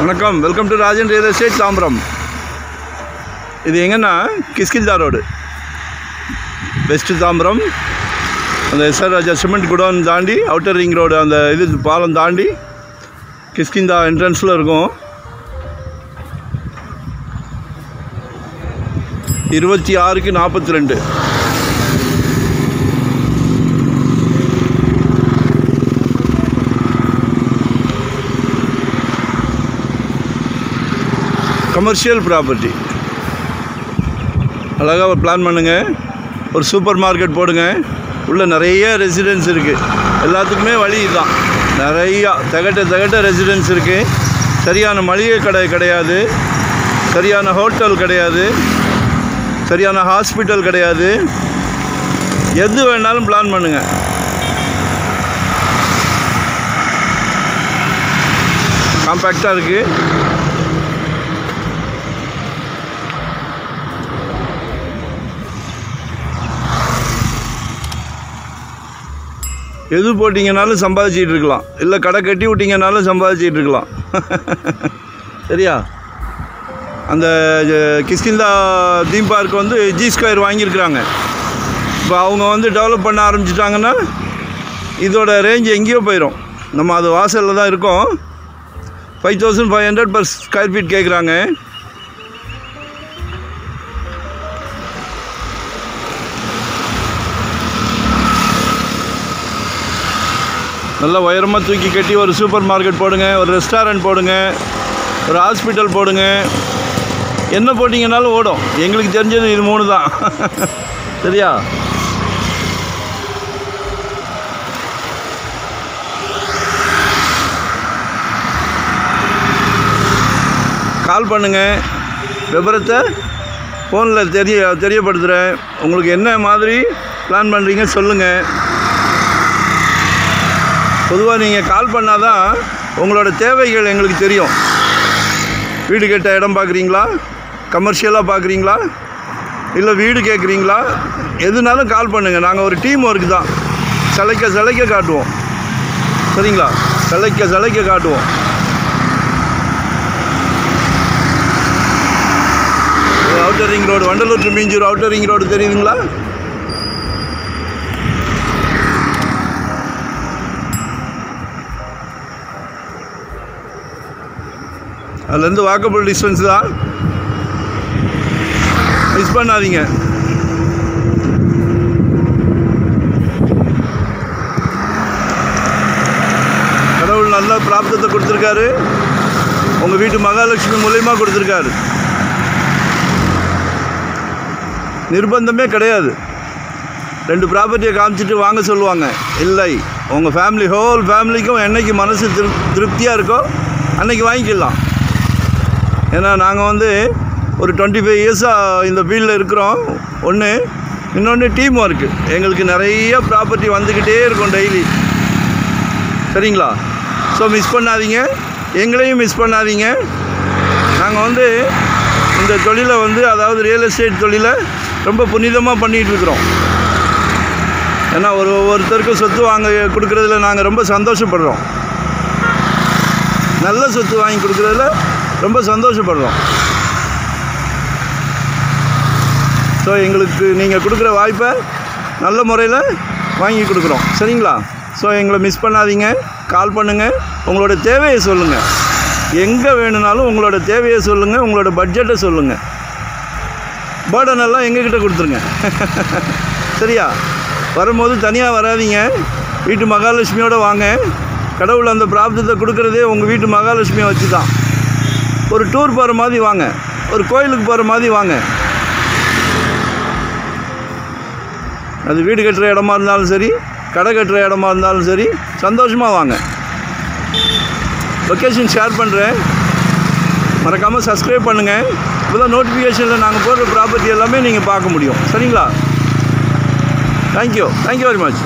வணக்கம், welcome to Rajan real estate Tambaram. இது எங்கன்னா கிஷ்கிந்தா ரோடு, வெஸ்ட் தாம்பரம். அந்த எஸ்ஆர் ராஜா சிமெண்ட் குடோன் தாண்டி அவுட்டர் ரிங் ரோடு, அந்த இது பாலம் தாண்டி கிஷ்கிந்தா என்ட்ரன்ஸில் இருக்கும். 26/42. Commercial property. அழகாக ஒரு பிளான் பண்ணுங்கள். ஒரு சூப்பர் மார்க்கெட் போடுங்க. உள்ளே நிறைய ரெசிடென்ஸ் இருக்குது. எல்லாத்துக்குமே வழி இதுதான். நிறையா தகட்ட ரெசிடென்ஸ் இருக்குது. சரியான மளிகை கடை கிடையாது, சரியான ஹோட்டல் கிடையாது, சரியான ஹாஸ்பிட்டல் கிடையாது. எது வேணாலும் பிளான் பண்ணுங்கள். காம்பேக்டாக இருக்குது. எது போட்டிங்கனாலும் சம்பாதிச்சிட்டு இருக்கலாம், இல்லை கடை கட்டி விட்டிங்கனாலும் சம்பாதிச்சிட்டு இருக்கலாம். சரியா? அந்த கிஷ்கிந்தா தீம் பார்க் வந்து ஜி ஸ்கொயர் வாங்கியிருக்கிறாங்க. இப்போ அவங்க வந்து டெவலப் பண்ண ஆரம்பிச்சிட்டாங்கன்னா இதோட ரேஞ்ச் எங்கேயோ போயிடும். நம்ம அது வாசலில் தான் இருக்கோம். 5500 per ஸ்கொயர் ஃபீட் கேட்குறாங்க. நல்லா உயரமாக தூக்கி கட்டி ஒரு சூப்பர் மார்க்கெட் போடுங்க, ஒரு ரெஸ்டாரண்ட் போடுங்க, ஒரு ஹாஸ்பிட்டல் போடுங்க. என்ன போட்டிங்கனாலும் ஓடும். எங்களுக்கு தெரிஞ்சது இது 3 தான். சரியா? கால் பண்ணுங்கள். விவரத்தை ஃபோனில் தெரியப்படுத்துகிறேன். உங்களுக்கு என்ன மாதிரி பிளான் பண்ணுறீங்க சொல்லுங்கள். பொதுவாக நீங்கள் கால் பண்ணால் தான் உங்களோட தேவைகள் எங்களுக்கு தெரியும். வீடு கட்ட இடம் பார்க்குறீங்களா, கமர்ஷியலாக பார்க்குறீங்களா, இல்லை வீடு கேட்குறீங்களா, எதுனாலும் கால் பண்ணுங்கள். நாங்கள் ஒரு டீம் ஒர்க் தான். சளைக்க காட்டுவோம். சரிங்களா? சளைக்க காட்டுவோம். Outer ring road, Vandalur to Minjur outer ring road தெரியுதுங்களா? அதுலேருந்து வாக்கபிள் டிஸ்டன்ஸ் தான். மிஸ் பண்ணாதீங்க. கடவுள் நல்ல பிராப்தத்தை கொடுத்துருக்காரு. உங்கள் வீட்டு மகாலட்சுமி மூலியமாக கொடுத்துருக்காரு. நிர்பந்தமே கிடையாது. 2 ப்ராப்பர்ட்டியை காமிச்சிட்டு வாங்க சொல்லுவாங்க. இல்லை, உங்கள் ஃபேமிலி, ஹோல் ஃபேமிலிக்கும் என்னைக்கு மனசு திருப்தியாக இருக்கோ அன்றைக்கி வாங்கிக்கலாம். ஏன்னா நாங்கள் வந்து ஒரு 25 இயர்ஸாக இந்த ஃபீல்டில் இருக்கிறோம். இன்னொன்று டீம் ஒர்க்கு. எங்களுக்கு நிறைய ப்ராப்பர்ட்டி வந்துக்கிட்டே இருக்கும் டெய்லி. சரிங்களா? ஸோ மிஸ் பண்ணாதீங்க, எங்களையும் மிஸ் பண்ணாதீங்க. நாங்கள் வந்து இந்த தொழிலை வந்து, அதாவது ரியல் எஸ்டேட் தொழிலை ரொம்ப புனிதமாக பண்ணிகிட்ருக்குறோம். ஏன்னா ஒவ்வொருத்தருக்கும் சொத்து வாங்க கொடுக்குறதுல நாங்கள் ரொம்ப சந்தோஷப்படுறோம். நல்ல சொத்து வாங்கி கொடுக்குறதுல ரொம்ப சந்தோஷப்படுறோம். ஸோ எங்களுக்கு நீங்கள் கொடுக்குற வாய்ப்பை நல்ல முறையில் வாங்கி கொடுக்குறோம். சரிங்களா? ஸோ எங்களை மிஸ் பண்ணாதீங்க. கால் பண்ணுங்கள். உங்களோட தேவையை சொல்லுங்கள். எங்கே வேணும்னாலும் உங்களோட தேவையை சொல்லுங்கள், உங்களோட பட்ஜெட்டை சொல்லுங்கள். பேர்டன் எல்லாம் எங்ககிட்ட கொடுத்துருங்க. சரியா? வரும்போது தனியாக வராதிங்க. வீட்டு மகாலட்சுமியோடு வாங்க. கடவுள் அந்த பிராப்தத்தை கொடுக்குறதே உங்கள் வீட்டு மகாலட்சுமியை வச்சு தான். ஒரு டூர் போகிற மாதிரி வாங்க, ஒரு கோயிலுக்கு போகிற மாதிரி வாங்க. அது வீடு கட்டுற இடமா இருந்தாலும் சரி, கடை கட்டுற இடமா இருந்தாலும் சரி, சந்தோஷமாக வாங்க. லொக்கேஷன் ஷேர் பண்ணுறேன். மறக்காமல் சப்ஸ்கிரைப் பண்ணுங்கள். இப்போ தான் நோட்டிஃபிகேஷனில் நாங்கள் போடுற ப்ராப்பர்ட்டி எல்லாமே நீங்கள் பார்க்க முடியும். சரிங்களா? Thank you very much.